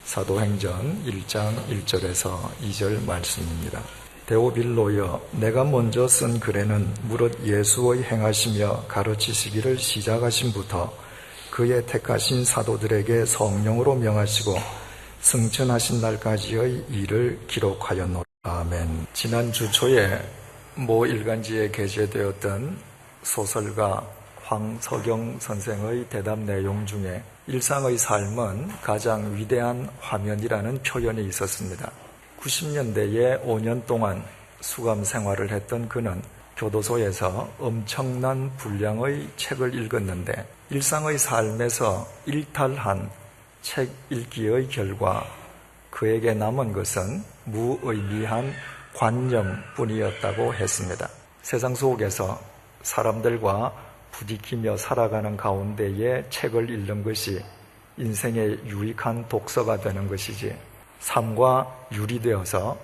사도행전 1장 1절에서 2절 말씀입니다. 데오빌로여, 내가 먼저 쓴 글에는 무릇 예수의 행하시며 가르치시기를 시작하심부터 그의 택하신 사도들에게 성령으로 명하시고 승천하신 날까지의 일을 기록하였노라. 아멘. 지난 주 초에 모 일간지에 게재되었던 소설가 황석영 선생의 대답 내용 중에 일상의 삶은 가장 위대한 화면이라는 표현이 있었습니다. 90년대에 5년 동안 수감 생활을 했던 그는 교도소에서 엄청난 분량의 책을 읽었는데 일상의 삶에서 일탈한 책 읽기의 결과 그에게 남은 것은 무의미한 관념뿐이었다고 했습니다. 세상 속에서 사람들과 부딪히며 살아가는 가운데에 책을 읽는 것이 인생의 유익한 독서가 되는 것이지, 삶과 유리되어서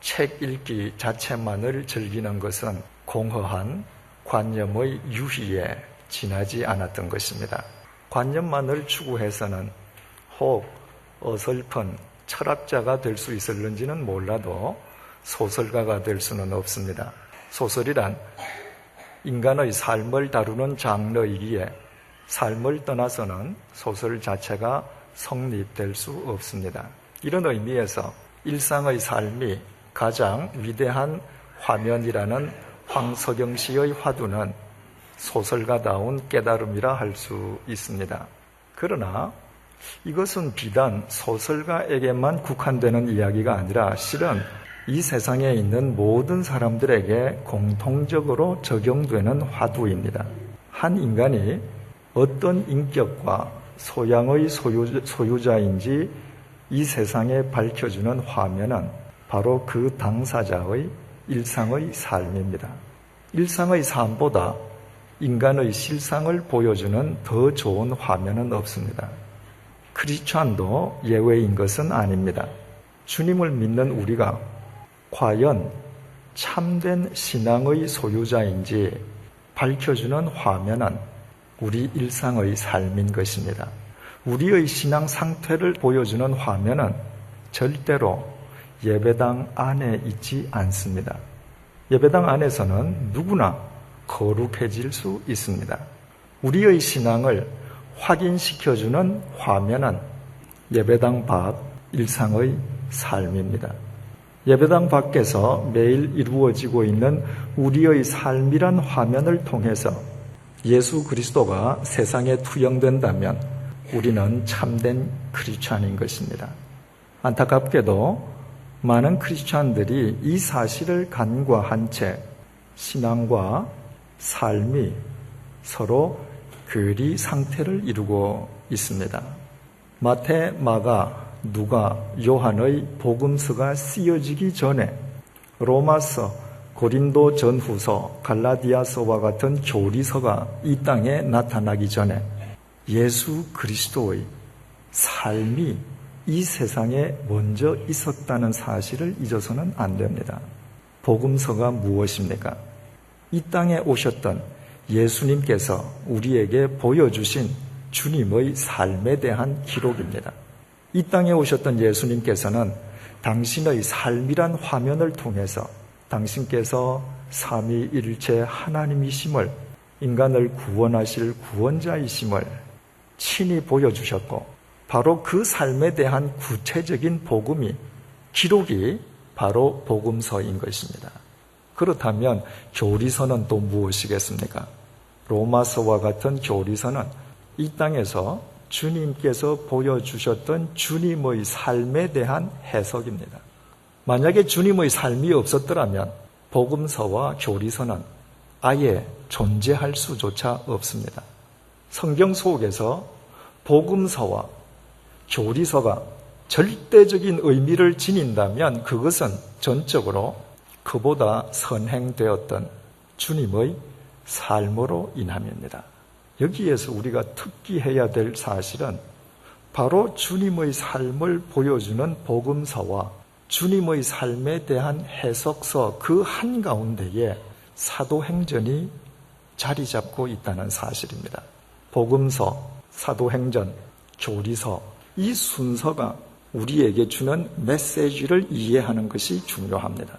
책 읽기 자체만을 즐기는 것은 공허한 관념의 유희에 지나지 않았던 것입니다. 관념만을 추구해서는 혹 어설픈 철학자가 될 수 있을는지는 몰라도 소설가가 될 수는 없습니다. 소설이란 인간의 삶을 다루는 장르이기에 삶을 떠나서는 소설 자체가 성립될 수 없습니다. 이런 의미에서 일상의 삶이 가장 위대한 화면이라는 황석영 씨의 화두는 소설가다운 깨달음이라 할 수 있습니다. 그러나 이것은 비단 소설가에게만 국한되는 이야기가 아니라 실은 이 세상에 있는 모든 사람들에게 공통적으로 적용되는 화두입니다. 한 인간이 어떤 인격과 소양의 소유자인지 이 세상에 밝혀주는 화면은 바로 그 당사자의 일상의 삶입니다. 일상의 삶보다 인간의 실상을 보여주는 더 좋은 화면은 없습니다. 크리스찬도 예외인 것은 아닙니다. 주님을 믿는 우리가 과연 참된 신앙의 소유자인지 밝혀주는 화면은 우리 일상의 삶인 것입니다. 우리의 신앙 상태를 보여주는 화면은 절대로 예배당 안에 있지 않습니다. 예배당 안에서는 누구나 거룩해질 수 있습니다. 우리의 신앙을 확인시켜주는 화면은 예배당 밖 일상의 삶입니다. 예배당 밖에서 매일 이루어지고 있는 우리의 삶이란 화면을 통해서 예수 그리스도가 세상에 투영된다면 우리는 참된 크리스찬인 것입니다. 안타깝게도 많은 크리스찬들이 이 사실을 간과한 채 신앙과 삶이 서로 괴리 상태를 이루고 있습니다. 마태, 마가, 누가, 요한의 복음서가 쓰여지기 전에 로마서, 고린도 전후서, 갈라디아서와 같은 교리서가 이 땅에 나타나기 전에 예수 그리스도의 삶이 이 세상에 먼저 있었다는 사실을 잊어서는 안 됩니다. 복음서가 무엇입니까? 이 땅에 오셨던 예수님께서 우리에게 보여주신 주님의 삶에 대한 기록입니다. 이 땅에 오셨던 예수님께서는 당신의 삶이란 화면을 통해서 당신께서 삼위일체 하나님이심을, 인간을 구원하실 구원자이심을 친히 보여주셨고, 바로 그 삶에 대한 구체적인 복음이, 기록이 바로 복음서인 것입니다. 그렇다면 교리서는 또 무엇이겠습니까? 로마서와 같은 교리서는 이 땅에서 주님께서 보여주셨던 주님의 삶에 대한 해석입니다. 만약에 주님의 삶이 없었더라면 복음서와 교리서는 아예 존재할 수조차 없습니다. 성경 속에서 복음서와 교리서가 절대적인 의미를 지닌다면 그것은 전적으로 그보다 선행되었던 주님의 삶으로 인함입니다. 여기에서 우리가 특기해야 될 사실은 바로 주님의 삶을 보여주는 복음서와 주님의 삶에 대한 해석서 그 한가운데에 사도행전이 자리 잡고 있다는 사실입니다. 복음서, 사도행전, 교리서, 이 순서가 우리에게 주는 메시지를 이해하는 것이 중요합니다.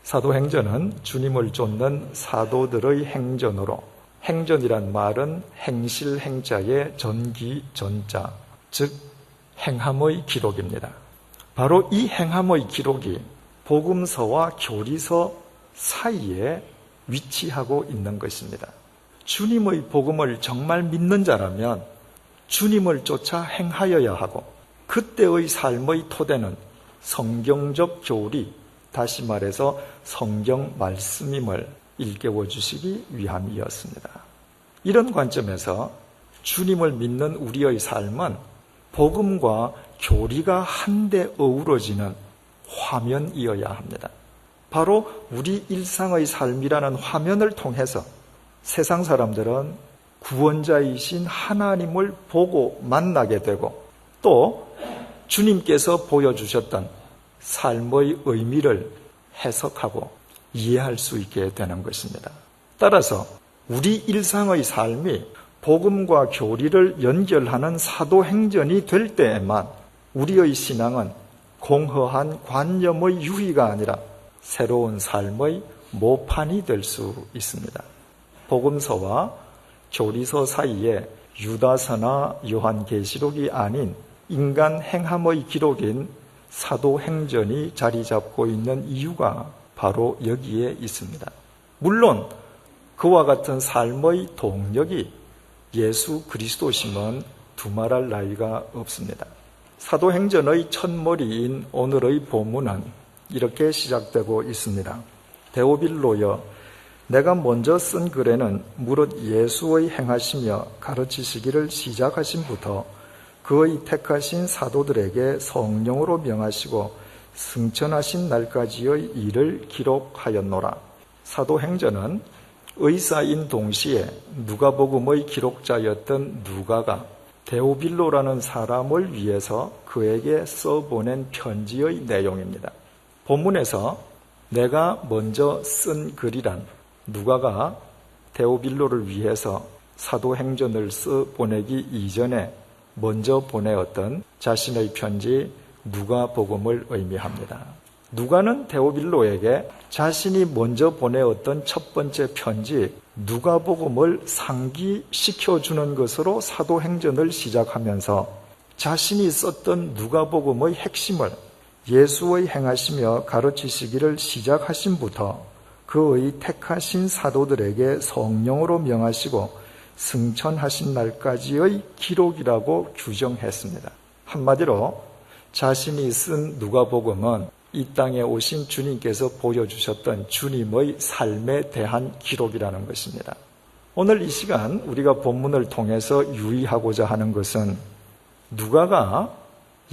사도행전은 주님을 쫓는 사도들의 행전으로, 행전이란 말은 행실 행자의 전기 전자, 즉 행함의 기록입니다. 바로 이 행함의 기록이 복음서와 교리서 사이에 위치하고 있는 것입니다. 주님의 복음을 정말 믿는 자라면 주님을 쫓아 행하여야 하고, 그때의 삶의 토대는 성경적 교리, 다시 말해서 성경 말씀임을 일깨워 주시기 위함이었습니다. 이런 관점에서 주님을 믿는 우리의 삶은 복음과 교리가 한데 어우러지는 화면이어야 합니다. 바로 우리 일상의 삶이라는 화면을 통해서 세상 사람들은 구원자이신 하나님을 보고 만나게 되고, 또 주님께서 보여주셨던 삶의 의미를 해석하고 이해할 수 있게 되는 것입니다. 따라서 우리 일상의 삶이 복음과 교리를 연결하는 사도행전이 될 때에만 우리의 신앙은 공허한 관념의 유희가 아니라 새로운 삶의 모판이 될 수 있습니다. 복음서와 교리서 사이에 유다서나 요한계시록이 아닌 인간 행함의 기록인 사도행전이 자리 잡고 있는 이유가 바로 여기에 있습니다. 물론 그와 같은 삶의 동력이 예수 그리스도심은 두말할 나위가 없습니다. 사도행전의 첫머리인 오늘의 본문은 이렇게 시작되고 있습니다. 데오빌로여, 내가 먼저 쓴 글에는 무릇 예수의 행하시며 가르치시기를 시작하심부터 그의 택하신 사도들에게 성령으로 명하시고 승천하신 날까지의 일을 기록하였노라. 사도행전은 의사인 동시에 누가복음의 기록자였던 누가가 데오빌로라는 사람을 위해서 그에게 써보낸 편지의 내용입니다. 본문에서 내가 먼저 쓴 글이란 누가가 데오빌로를 위해서 사도행전을 써보내기 이전에 먼저 보내었던 자신의 편지 누가복음을 의미합니다. 누가는 데오빌로에게 자신이 먼저 보내었던 첫 번째 편지 누가복음을 상기시켜주는 것으로 사도행전을 시작하면서 자신이 썼던 누가복음의 핵심을 예수의 행하시며 가르치시기를 시작하심부터 그의 택하신 사도들에게 성령으로 명하시고 승천하신 날까지의 기록이라고 규정했습니다. 한마디로 자신이 쓴 누가복음은 이 땅에 오신 주님께서 보여주셨던 주님의 삶에 대한 기록이라는 것입니다. 오늘 이 시간 우리가 본문을 통해서 유의하고자 하는 것은 누가가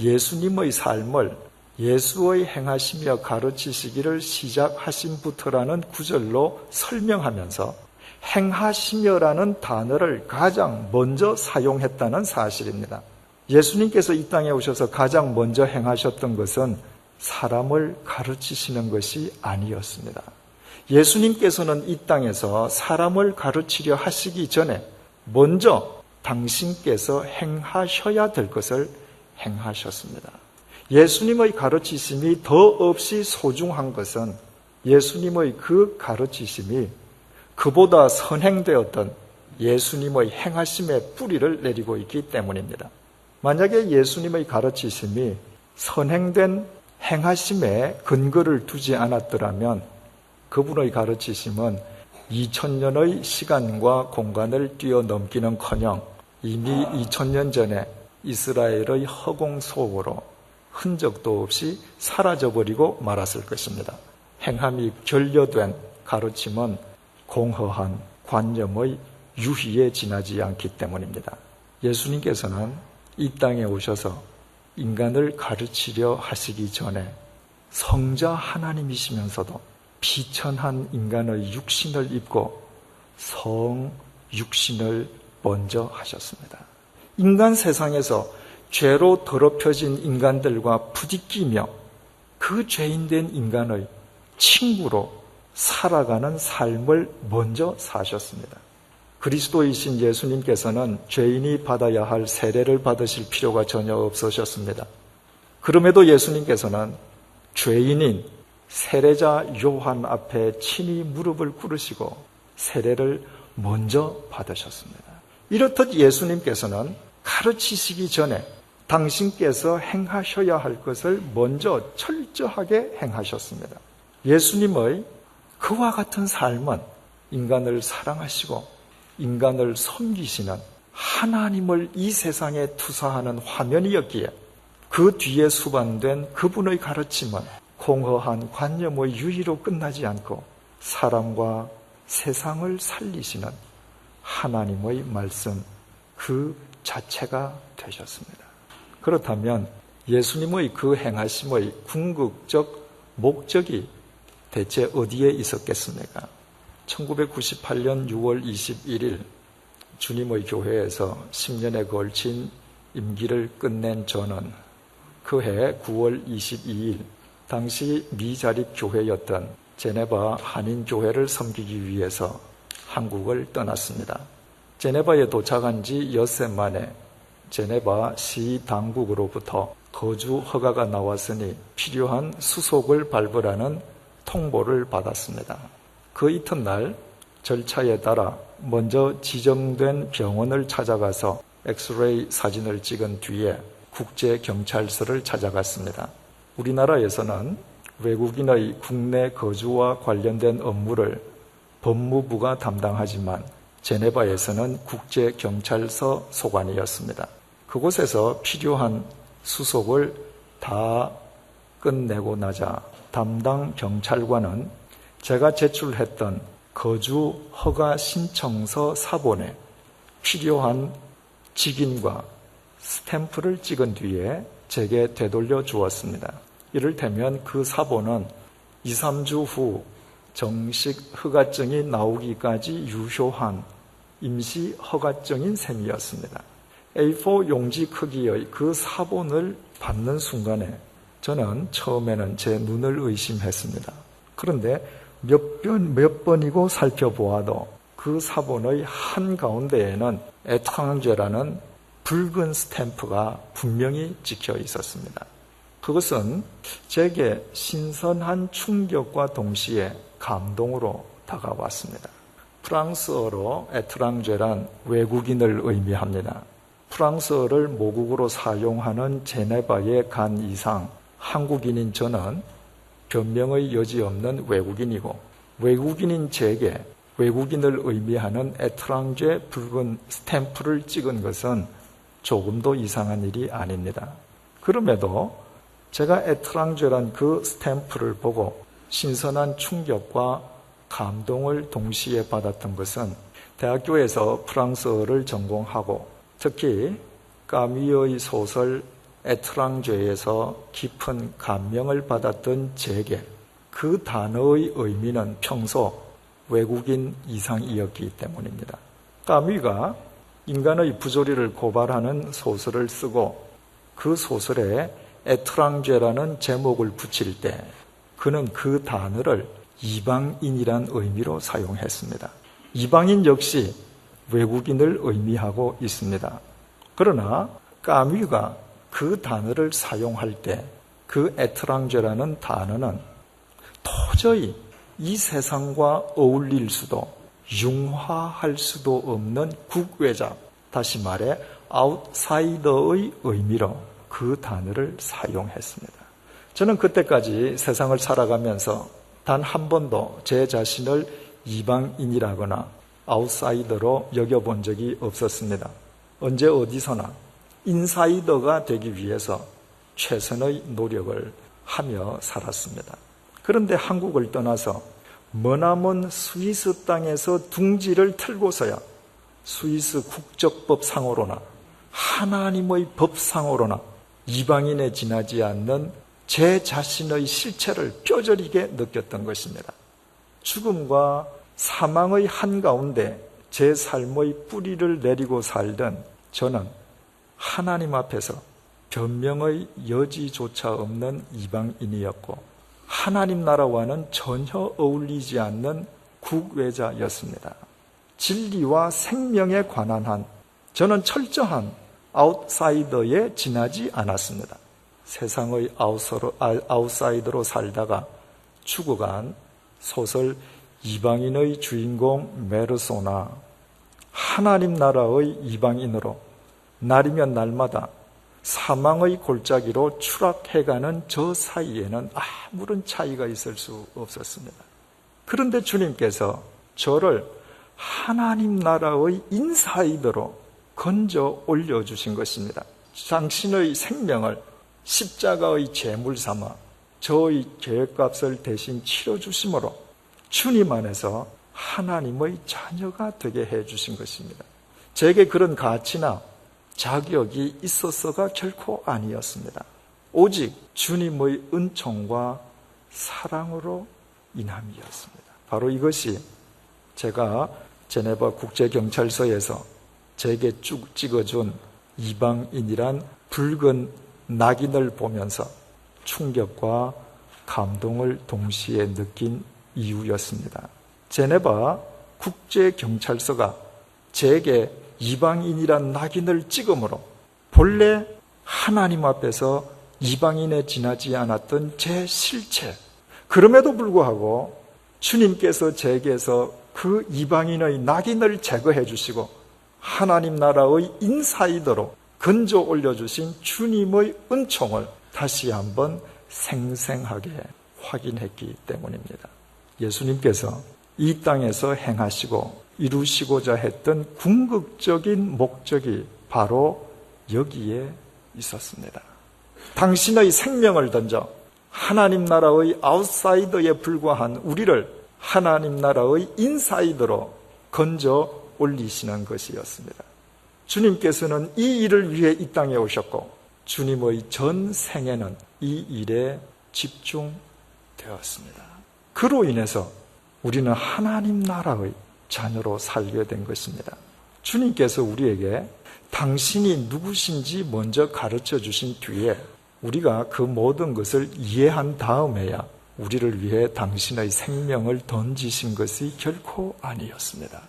예수님의 삶을 예수의 행하시며 가르치시기를 시작하심부터라는 구절로 설명하면서 행하시며라는 단어를 가장 먼저 사용했다는 사실입니다. 예수님께서 이 땅에 오셔서 가장 먼저 행하셨던 것은 사람을 가르치시는 것이 아니었습니다. 예수님께서는 이 땅에서 사람을 가르치려 하시기 전에 먼저 당신께서 행하셔야 될 것을 행하셨습니다. 예수님의 가르치심이 더없이 소중한 것은 예수님의 그 가르치심이 그보다 선행되었던 예수님의 행하심의 뿌리를 내리고 있기 때문입니다. 만약에 예수님의 가르치심이 선행된 행하심에 근거를 두지 않았더라면 그분의 가르치심은 2000년의 시간과 공간을 뛰어넘기는커녕 이미 2000년 전에 이스라엘의 허공 속으로 흔적도 없이 사라져버리고 말았을 것입니다. 행함이 결여된 가르침은 공허한 관념의 유희에 지나지 않기 때문입니다. 예수님께서는 이 땅에 오셔서 인간을 가르치려 하시기 전에 성자 하나님이시면서도 비천한 인간의 육신을 입고 성 육신을 먼저 하셨습니다. 인간 세상에서 죄로 더럽혀진 인간들과 부딪히며 그 죄인된 인간의 친구로 살아가는 삶을 먼저 사셨습니다. 그리스도이신 예수님께서는 죄인이 받아야 할 세례를 받으실 필요가 전혀 없으셨습니다. 그럼에도 예수님께서는 죄인인 세례자 요한 앞에 친히 무릎을 꿇으시고 세례를 먼저 받으셨습니다. 이렇듯 예수님께서는 가르치시기 전에 당신께서 행하셔야 할 것을 먼저 철저하게 행하셨습니다. 예수님의 그와 같은 삶은 인간을 사랑하시고 인간을 섬기시는 하나님을 이 세상에 투사하는 화면이었기에 그 뒤에 수반된 그분의 가르침은 공허한 관념의 유의로 끝나지 않고 사람과 세상을 살리시는 하나님의 말씀 그 자체가 되셨습니다. 그렇다면 예수님의 그 행하심의 궁극적 목적이 대체 어디에 있었겠습니까? 1998년 6월 21일 주님의 교회에서 10년에 걸친 임기를 끝낸 저는 그해 9월 22일 당시 미자립 교회였던 제네바 한인교회를 섬기기 위해서 한국을 떠났습니다. 제네바에 도착한 지 엿새 만에 제네바 시 당국으로부터 거주 허가가 나왔으니 필요한 수속을 밟으라는 통보를 받았습니다. 그 이튿날 절차에 따라 먼저 지정된 병원을 찾아가서 엑스레이 사진을 찍은 뒤에 국제경찰서를 찾아갔습니다. 우리나라에서는 외국인의 국내 거주와 관련된 업무를 법무부가 담당하지만 제네바에서는 국제경찰서 소관이었습니다. 그곳에서 필요한 수속을 다 끝내고 나자 담당 경찰관은 제가 제출했던 거주 허가 신청서 사본에 필요한 직인과 스탬프를 찍은 뒤에 제게 되돌려 주었습니다. 이를테면 그 사본은 2, 3주 후 정식 허가증이 나오기까지 유효한 임시 허가증인 셈이었습니다. A4 용지 크기의 그 사본을 받는 순간에 저는 처음에는 제 눈을 의심했습니다. 그런데 몇 번이고 살펴보아도 그 사본의 한가운데에는 에트랑제라는 붉은 스탬프가 분명히 찍혀 있었습니다. 그것은 제게 신선한 충격과 동시에 감동으로 다가왔습니다. 프랑스어로 에트랑제란 외국인을 의미합니다. 프랑스어를 모국어로 사용하는 제네바에 간 이상 한국인인 저는 변명의 여지 없는 외국인이고 외국인인 제게 외국인을 의미하는 에트랑제 붉은 스탬프를 찍은 것은 조금도 이상한 일이 아닙니다. 그럼에도 제가 에트랑제란 그 스탬프를 보고 신선한 충격과 감동을 동시에 받았던 것은 대학교에서 프랑스어를 전공하고 특히 까미의 소설 에트랑제에서 깊은 감명을 받았던 제게 그 단어의 의미는 평소 외국인 이상이었기 때문입니다. 까미가 인간의 부조리를 고발하는 소설을 쓰고 그 소설에 에트랑제라는 제목을 붙일 때 그는 그 단어를 이방인이란 의미로 사용했습니다. 이방인 역시 외국인을 의미하고 있습니다. 그러나 까미가 그 단어를 사용할 때 그 에트랑제라는 단어는 도저히 이 세상과 어울릴 수도 융화할 수도 없는 국외자, 다시 말해 아웃사이더의 의미로 그 단어를 사용했습니다. 저는 그때까지 세상을 살아가면서 단 한 번도 제 자신을 이방인이라거나 아웃사이더로 여겨본 적이 없었습니다. 언제 어디서나 인사이더가 되기 위해서 최선의 노력을 하며 살았습니다. 그런데 한국을 떠나서 머나먼 스위스 땅에서 둥지를 틀고서야 스위스 국적법상으로나 하나님의 법상으로나 이방인에 지나지 않는 제 자신의 실체를 뼈저리게 느꼈던 것입니다. 죽음과 사망의 한가운데 제 삶의 뿌리를 내리고 살던 저는 하나님 앞에서 변명의 여지조차 없는 이방인이었고 하나님 나라와는 전혀 어울리지 않는 국외자였습니다. 진리와 생명에 관한 한 저는 철저한 아웃사이더에 지나지 않았습니다. 세상의 아웃사이더로 살다가 죽어간 소설 이방인의 주인공 메르소나, 하나님 나라의 이방인으로 날이면 날마다 사망의 골짜기로 추락해가는 저 사이에는 아무런 차이가 있을 수 없었습니다. 그런데 주님께서 저를 하나님 나라의 인사이더로 건져 올려주신 것입니다. 당신의 생명을 십자가의 제물 삼아 저의 죄값을 대신 치러주심으로 주님 안에서 하나님의 자녀가 되게 해주신 것입니다. 제게 그런 가치나 자격이 있었어가 결코 아니었습니다. 오직 주님의 은총과 사랑으로 인함이었습니다. 바로 이것이 제가 제네바 국제경찰서에서 제게 쭉 찍어준 이방인이란 붉은 낙인을 보면서 충격과 감동을 동시에 느낀 이유였습니다. 제네바 국제경찰서가 제게 이방인이란 낙인을 찍음으로 본래 하나님 앞에서 이방인에 지나지 않았던 제 실체, 그럼에도 불구하고 주님께서 제게서 그 이방인의 낙인을 제거해 주시고 하나님 나라의 인사이더로 건져 올려주신 주님의 은총을 다시 한번 생생하게 확인했기 때문입니다. 예수님께서 이 땅에서 행하시고 이루시고자 했던 궁극적인 목적이 바로 여기에 있었습니다. 당신의 생명을 던져 하나님 나라의 아웃사이더에 불과한 우리를 하나님 나라의 인사이더로 건져 올리시는 것이었습니다. 주님께서는 이 일을 위해 이 땅에 오셨고 주님의 전 생애는 이 일에 집중되었습니다. 그로 인해서 우리는 하나님 나라의 자녀로 살게 된 것입니다. 주님께서 우리에게 당신이 누구신지 먼저 가르쳐 주신 뒤에 우리가 그 모든 것을 이해한 다음에야 우리를 위해 당신의 생명을 던지신 것이 결코 아니었습니다.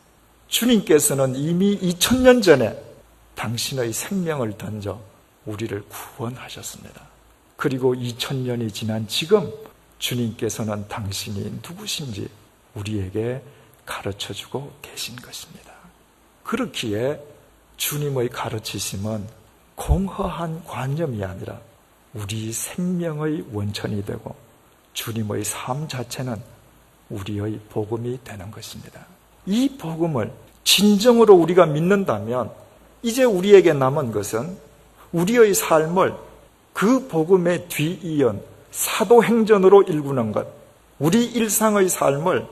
주님께서는 이미 2000년 전에 당신의 생명을 던져 우리를 구원하셨습니다. 그리고 2000년이 지난 지금 주님께서는 당신이 누구신지 우리에게 가르쳐주고 계신 것입니다. 그렇기에 주님의 가르치심은 공허한 관념이 아니라 우리 생명의 원천이 되고 주님의 삶 자체는 우리의 복음이 되는 것입니다. 이 복음을 진정으로 우리가 믿는다면 이제 우리에게 남은 것은 우리의 삶을 그 복음에 뒤이은 사도행전으로 일구는 것, 우리 일상의 삶을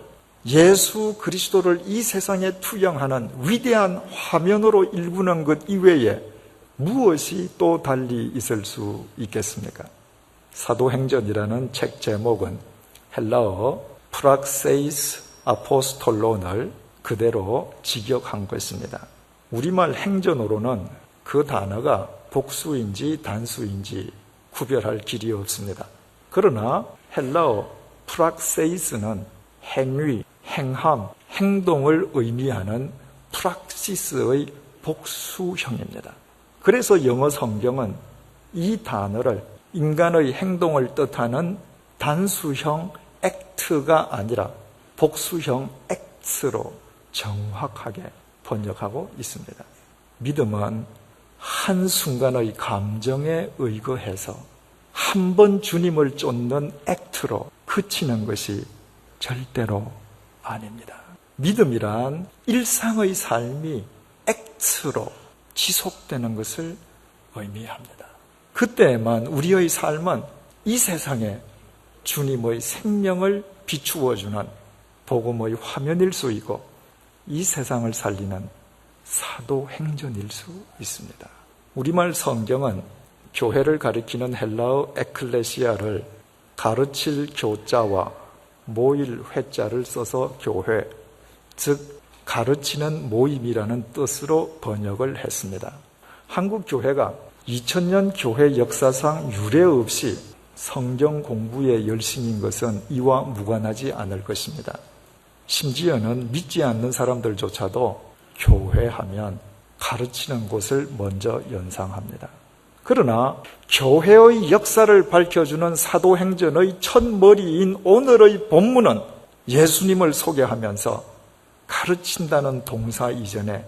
예수 그리스도를 이 세상에 투영하는 위대한 화면으로 일구는 것 이외에 무엇이 또 달리 있을 수 있겠습니까? 사도행전이라는 책 제목은 헬라어 프락세이스 아포스톨론을 그대로 직역한 것입니다. 우리말 행전으로는 그 단어가 복수인지 단수인지 구별할 길이 없습니다. 그러나 헬라어 프락세이스는 행위, 행함, 행동을 의미하는 프락시스의 복수형입니다. 그래서 영어 성경은 이 단어를 인간의 행동을 뜻하는 단수형 act가 아니라 복수형 acts로 정확하게 번역하고 있습니다. 믿음은 한순간의 감정에 의거해서 한 번 주님을 쫓는 act로 그치는 것이 절대로 아닙니다. 믿음이란 일상의 삶이 act로 지속되는 것을 의미합니다. 그때에만 우리의 삶은 이 세상에 주님의 생명을 비추어주는 복음의 화면일 수 있고 이 세상을 살리는 사도행전일 수 있습니다. 우리말 성경은 교회를 가리키는 헬라어 에클레시아를 가르칠 교자와 모일 회자를 써서 교회, 즉 가르치는 모임이라는 뜻으로 번역을 했습니다. 한국 교회가 2000년 교회 역사상 유례 없이 성경 공부에 열심인 것은 이와 무관하지 않을 것입니다. 심지어는 믿지 않는 사람들조차도 교회하면 가르치는 곳을 먼저 연상합니다. 그러나 교회의 역사를 밝혀주는 사도행전의 첫 머리인 오늘의 본문은 예수님을 소개하면서 가르친다는 동사 이전에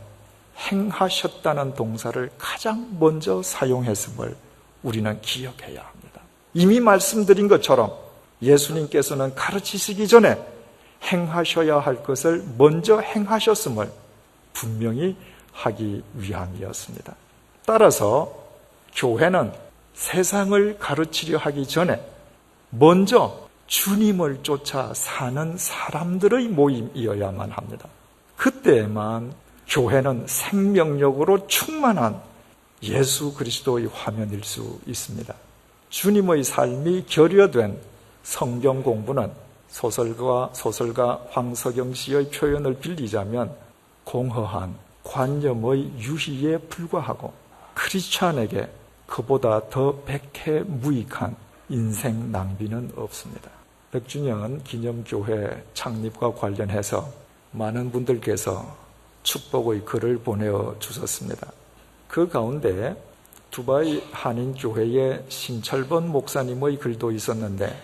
행하셨다는 동사를 가장 먼저 사용했음을 우리는 기억해야 합니다. 이미 말씀드린 것처럼 예수님께서는 가르치시기 전에 행하셔야 할 것을 먼저 행하셨음을 분명히 하기 위함이었습니다. 따라서 교회는 세상을 가르치려 하기 전에 먼저 주님을 쫓아 사는 사람들의 모임이어야만 합니다. 그때에만 교회는 생명력으로 충만한 예수 그리스도의 화면일 수 있습니다. 주님의 삶이 결여된 성경 공부는 소설가 황석영 씨의 표현을 빌리자면 공허한 관념의 유희에 불과하고 크리스찬에게 그보다 더 백해무익한 인생 낭비는 없습니다. 100주년 기념교회 창립과 관련해서 많은 분들께서 축복의 글을 보내주셨습니다. 그 가운데 두바이 한인교회의 신철번 목사님의 글도 있었는데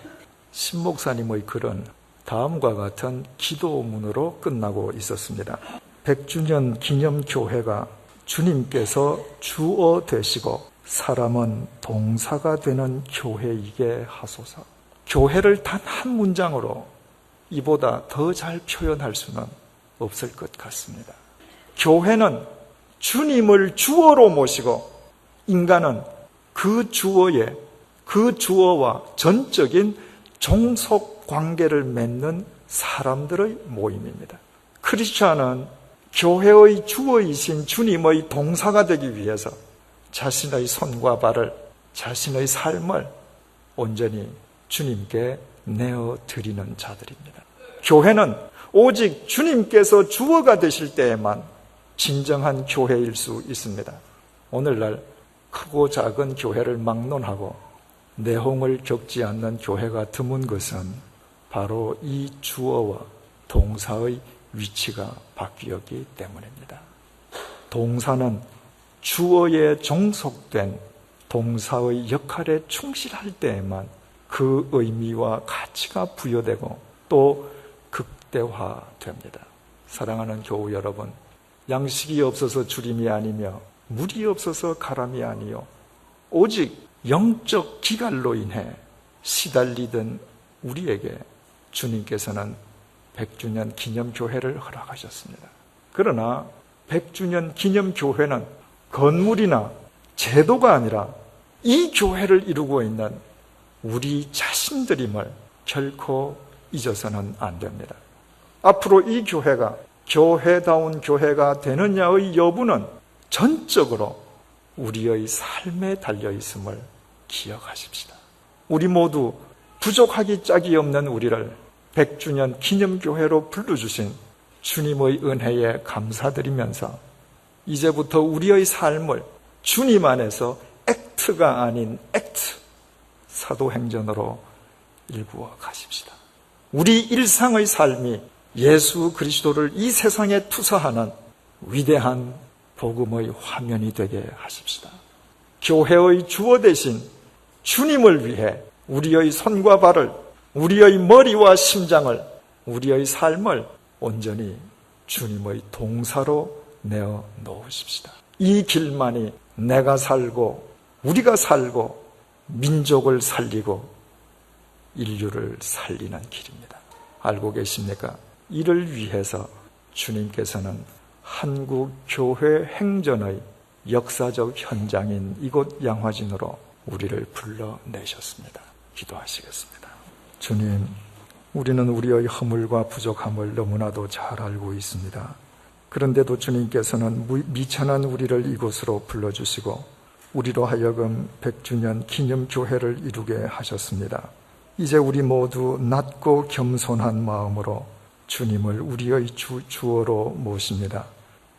신 목사님의 글은 다음과 같은 기도문으로 끝나고 있었습니다. 100주년 기념교회가 주님께서 주어 되시고 사람은 동사가 되는 교회이게 하소서. 교회를 단 한 문장으로 이보다 더 잘 표현할 수는 없을 것 같습니다. 교회는 주님을 주어로 모시고 인간은 그 주어와 전적인 종속 관계를 맺는 사람들의 모임입니다. 크리스찬은 교회의 주어이신 주님의 동사가 되기 위해서 자신의 손과 발을, 자신의 삶을 온전히 주님께 내어드리는 자들입니다. 교회는 오직 주님께서 주어가 되실 때에만 진정한 교회일 수 있습니다. 오늘날 크고 작은 교회를 막론하고 내홍을 겪지 않는 교회가 드문 것은 바로 이 주어와 동사의 위치가 바뀌었기 때문입니다. 동사는 주어에 종속된 동사의 역할에 충실할 때에만 그 의미와 가치가 부여되고 또 극대화됩니다. 사랑하는 교우 여러분, 양식이 없어서 주림이 아니며 물이 없어서 가람이 아니요 오직 영적 기갈로 인해 시달리던 우리에게 주님께서는 100주년 기념교회를 허락하셨습니다. 그러나 100주년 기념교회는 건물이나 제도가 아니라 이 교회를 이루고 있는 우리 자신들임을 결코 잊어서는 안 됩니다. 앞으로 이 교회가 교회다운 교회가 되느냐의 여부는 전적으로 우리의 삶에 달려있음을 기억하십시다. 우리 모두 부족하기 짝이 없는 우리를 100주년 기념교회로 불러주신 주님의 은혜에 감사드리면서 이제부터 우리의 삶을 주님 안에서 액트가 아닌 액트, 사도행전으로 일구어 가십시다. 우리 일상의 삶이 예수 그리스도를 이 세상에 투사하는 위대한 복음의 화면이 되게 하십시다. 교회의 주어 대신 주님을 위해 우리의 손과 발을, 우리의 머리와 심장을, 우리의 삶을 온전히 주님의 동사로 내어 놓으십시다. 이 길만이 내가 살고 우리가 살고 민족을 살리고 인류를 살리는 길입니다. 알고 계십니까? 이를 위해서 주님께서는 한국 교회 행전의 역사적 현장인 이곳 양화진으로 우리를 불러내셨습니다. 기도하시겠습니다. 주님, 우리는 우리의 허물과 부족함을 너무나도 잘 알고 있습니다. 그런데도 주님께서는 미천한 우리를 이곳으로 불러주시고 우리로 하여금 100주년 기념교회를 이루게 하셨습니다. 이제 우리 모두 낮고 겸손한 마음으로 주님을 우리의 주어로 모십니다.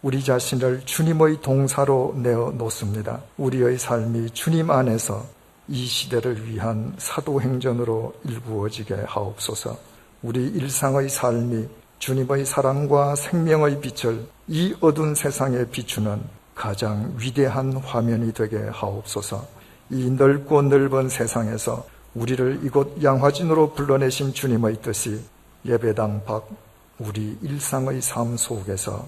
우리 자신을 주님의 동사로 내어 놓습니다. 우리의 삶이 주님 안에서 이 시대를 위한 사도행전으로 일구어지게 하옵소서. 우리 일상의 삶이 주님의 사랑과 생명의 빛을 이 어두운 세상에 비추는 가장 위대한 화면이 되게 하옵소서. 이 넓고 넓은 세상에서 우리를 이곳 양화진으로 불러내신 주님의 뜻이 예배당 밖 우리 일상의 삶 속에서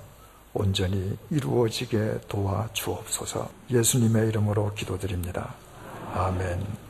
온전히 이루어지게 도와주옵소서. 예수님의 이름으로 기도드립니다. 아멘.